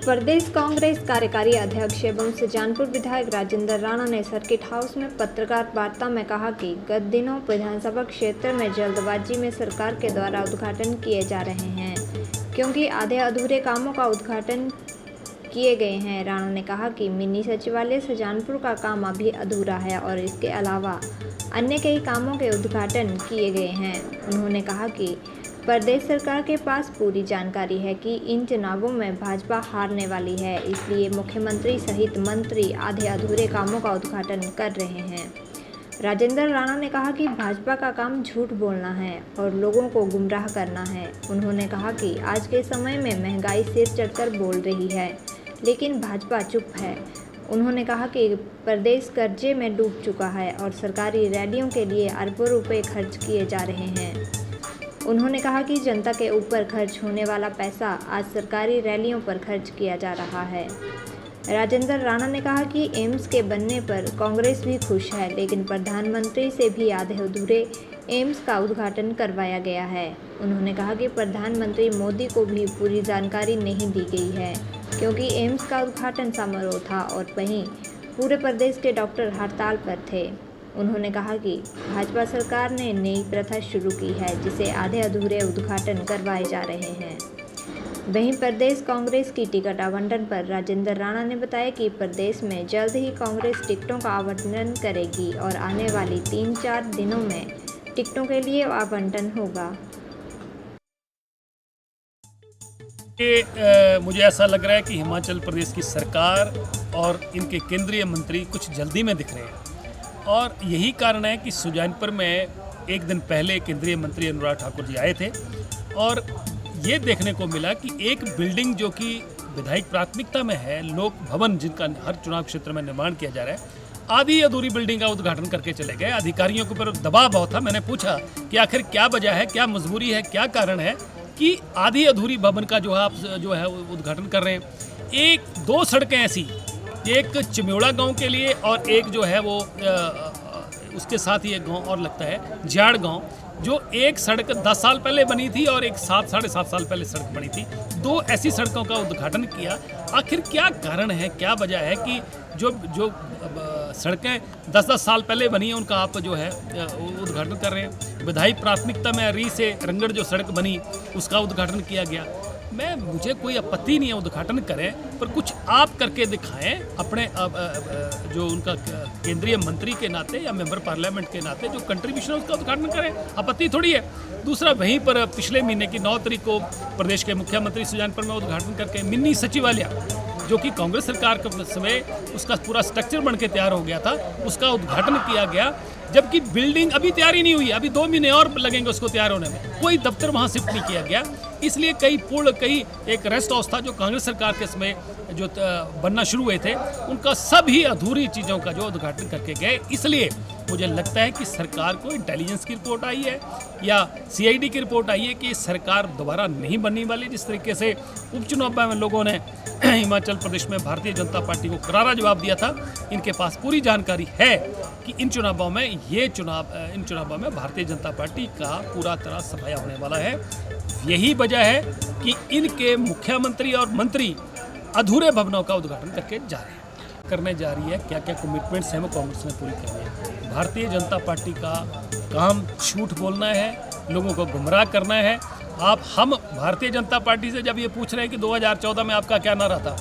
प्रदेश कांग्रेस कार्यकारी अध्यक्ष एवं सुजानपुर विधायक राजेंद्र राणा ने सर्किट हाउस में पत्रकार वार्ता में कहा कि गत दिनों विधानसभा क्षेत्र में जल्दबाजी में सरकार के द्वारा उद्घाटन किए जा रहे हैं, क्योंकि आधे अधूरे कामों का उद्घाटन किए गए हैं। राणा ने कहा कि मिनी सचिवालय सुजानपुर का काम अभी अधूरा है और इसके अलावा अन्य कई कामों के उद्घाटन किए गए हैं। उन्होंने कहा कि प्रदेश सरकार के पास पूरी जानकारी है कि इन चुनावों में भाजपा हारने वाली है, इसलिए मुख्यमंत्री सहित मंत्री आधे अधूरे कामों का उद्घाटन कर रहे हैं। राजेंद्र राणा ने कहा कि भाजपा का काम झूठ बोलना है और लोगों को गुमराह करना है। उन्होंने कहा कि आज के समय में महंगाई सिर चढ़कर बोल रही है, लेकिन भाजपा चुप है। उन्होंने कहा कि प्रदेश कर्जे में डूब चुका है और सरकारी रैलियों के लिए अरबों रुपए खर्च किए जा रहे हैं। उन्होंने कहा कि जनता के ऊपर खर्च होने वाला पैसा आज सरकारी रैलियों पर खर्च किया जा रहा है। राजेंद्र राणा ने कहा कि एम्स के बनने पर कांग्रेस भी खुश है, लेकिन प्रधानमंत्री से भी आधे अधूरे एम्स का उद्घाटन करवाया गया है। उन्होंने कहा कि प्रधानमंत्री मोदी को भी पूरी जानकारी नहीं दी गई है, क्योंकि एम्स का उद्घाटन समारोह था और वहीं पूरे प्रदेश के डॉक्टर हड़ताल पर थे। उन्होंने कहा कि भाजपा सरकार ने नई प्रथा शुरू की है, जिसे आधे अधूरे उद्घाटन करवाए जा रहे हैं। वहीं प्रदेश कांग्रेस की टिकट आवंटन पर राजेंद्र राणा ने बताया कि प्रदेश में जल्द ही कांग्रेस टिकटों का आवंटन करेगी और आने वाली 3-4 दिनों में टिकटों के लिए आवंटन होगा। मुझे ऐसा लग रहा है कि हिमाचल प्रदेश की सरकार और इनके केंद्रीय मंत्री कुछ जल्दी में दिख रहे हैं, और यही कारण है कि सुजानपुर में एक दिन पहले केंद्रीय मंत्री अनुराग ठाकुर जी आए थे और ये देखने को मिला कि एक बिल्डिंग जो कि विधायक प्राथमिकता में है, लोक भवन, जिनका हर चुनाव क्षेत्र में निर्माण किया जा रहा है, आधी अधूरी बिल्डिंग का उद्घाटन करके चले गए। अधिकारियों के ऊपर दबाव बहुत था। मैंने पूछा कि आखिर क्या वजह है, क्या मजबूरी है, क्या कारण है कि आधी अधूरी भवन का आप उद्घाटन कर रहे हैं। 1-2 सड़कें ऐसी, एक चिम्योड़ा गांव के लिए और एक जो है वो उसके साथ ही एक गांव और लगता है झाड़ गांव, जो एक सड़क 10 साल पहले बनी थी और एक 7-7.5 साल पहले सड़क बनी थी। 2 ऐसी सड़कों का उद्घाटन किया। आखिर क्या कारण है, क्या वजह है कि जो सड़कें 10-10 साल पहले बनी हैं उनका आप जो है उद्घाटन कर रहे हैं। विधायी प्राथमिकता में री से रंगड़ जो सड़क बनी उसका उद्घाटन किया गया। मुझे कोई आपत्ति नहीं है, उद्घाटन करें, पर कुछ आप करके दिखाएं अपने जो उनका केंद्रीय मंत्री के नाते या मेंबर पार्लियामेंट के नाते जो कंट्रीब्यूशन है उसका उद्घाटन करें, आपत्ति थोड़ी है। दूसरा, वहीं पर पिछले महीने की 9 तारीख को प्रदेश के मुख्यमंत्री सुजानपुर में उद्घाटन करके मिनी सचिवालय, जो कि कांग्रेस सरकार के समय उसका पूरा स्ट्रक्चर बन के तैयार हो गया था, उसका उद्घाटन किया गया, जबकि बिल्डिंग अभी तैयार ही नहीं हुई। अभी 2 महीने और लगेंगे उसको तैयार होने में। कोई दफ्तर वहाँ शिफ्ट नहीं किया गया, इसलिए कई एक रेस्ट हाउस था जो कांग्रेस सरकार के समय जो बनना शुरू हुए थे, उनका सभी अधूरी चीज़ों का जो उद्घाटन करके गए। इसलिए मुझे लगता है कि सरकार को इंटेलिजेंस की रिपोर्ट आई है या CID की रिपोर्ट आई है कि सरकार दोबारा नहीं बनने वाली। जिस तरीके से उपचुनाव में लोगों ने हिमाचल प्रदेश में भारतीय जनता पार्टी को करारा जवाब दिया था, इनके पास पूरी जानकारी है कि इन चुनावों में भारतीय जनता पार्टी का पूरा तरह सफाया होने वाला है। यही वजह है कि इनके मुख्यमंत्री और मंत्री अधूरे भवनों का उद्घाटन करने जा रही है। क्या क्या कमिटमेंट्स हैं वो कांग्रेस ने पूरी करनी है। भारतीय जनता पार्टी का काम झूठ बोलना है, लोगों को गुमराह करना है। हम भारतीय जनता पार्टी से जब ये पूछ रहे हैं कि 2014 में आपका क्या नारा था,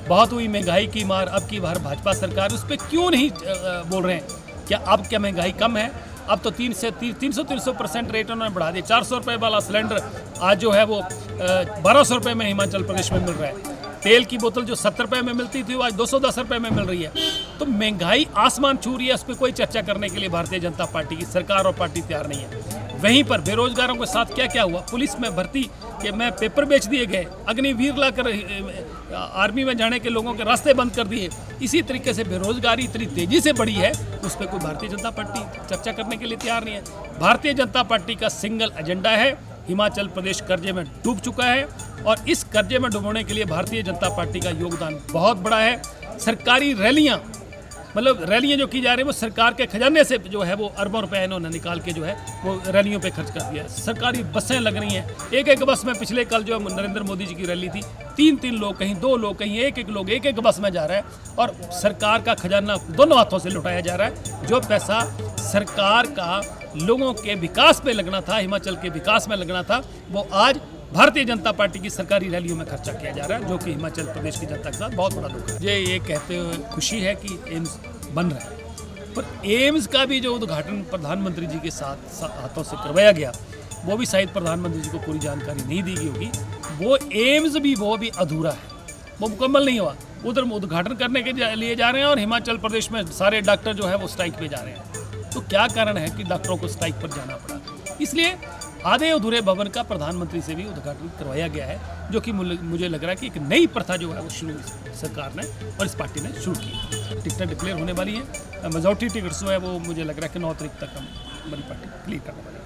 बहुत हुई महंगाई की मार, अब की बार भाजपा सरकार, उस पर क्यों नहीं बोल रहे हैं? क्या महंगाई कम है? अब तो 300% रेट उन्होंने बढ़ा दिया। 400 रुपये वाला सिलेंडर आज जो है वो 1200 रुपये में हिमाचल प्रदेश में मिल रहा है। तेल की बोतल जो 70 रुपये में मिलती थी वो आज 210 रुपये में मिल रही है। तो महंगाई आसमान छू रही है, उस पर कोई चर्चा करने के लिए भारतीय जनता पार्टी की सरकार और पार्टी तैयार नहीं है। वहीं पर बेरोजगारों के साथ क्या क्या हुआ, पुलिस में भर्ती के में पेपर बेच दिए गए, अग्निवीर लाकर आर्मी में जाने के लोगों के रास्ते बंद कर दिए। इसी तरीके से बेरोजगारी इतनी तेजी से बढ़ी है, उस पर कोई भारतीय जनता पार्टी चर्चा करने के लिए तैयार नहीं है। भारतीय जनता पार्टी का सिंगल एजेंडा है, हिमाचल प्रदेश कर्जे में डूब चुका है और इस कर्जे में डुबोने के लिए भारतीय जनता पार्टी का योगदान बहुत बड़ा है। सरकारी रैलियां मतलब रैलियां जो की जा रही है वो सरकार के खजाने से जो है वो अरबों रुपए इन्होंने निकाल के जो है वो रैलियों पे खर्च कर दिया। सरकारी बसें लग रही हैं, एक एक बस में पिछले कल जो नरेंद्र मोदी जी की रैली थी, 3-3 लोग, कहीं 2 लोग, कहीं एक लोग एक एक बस में जा रहा है और सरकार का खजाना दोनों हाथों से लुटाया जा रहा है। जो पैसा सरकार का लोगों के विकास पे लगना था, हिमाचल के विकास में लगना था, वो आज भारतीय जनता पार्टी की सरकारी रैलियों में खर्चा किया जा रहा है, जो कि हिमाचल प्रदेश की जनता के साथ बहुत बड़ा दुख है। मुझे ये कहते हुए खुशी है कि एम्स बन रहा है, पर एम्स का भी जो उद्घाटन प्रधानमंत्री जी के साथ हाथों से करवाया गया, वो भी शायद प्रधानमंत्री जी को पूरी जानकारी नहीं दी गई होगी। वो एम्स भी वो भी अधूरा है, वो मुकम्मल नहीं हुआ। उधर उद्घाटन करने के लिए जा रहे हैं और हिमाचल प्रदेश में सारे डॉक्टर जो है वो स्ट्राइक पे जा रहे हैं। तो क्या कारण है कि डॉक्टरों को स्ट्राइक पर जाना पड़ा? इसलिए आधे अधूरे भवन का प्रधानमंत्री से भी उद्घाटन करवाया गया है, जो कि मुझे लग रहा है कि एक नई प्रथा जो है वो शुरू सरकार ने और इस पार्टी ने शुरू की। टिकटें डिक्लेयर होने वाली हैं, मेजॉरिटी टिकट्स जो है वो मुझे लग रहा है कि 9 तारीख तक हमारी पार्टी क्लियर करने वाली है।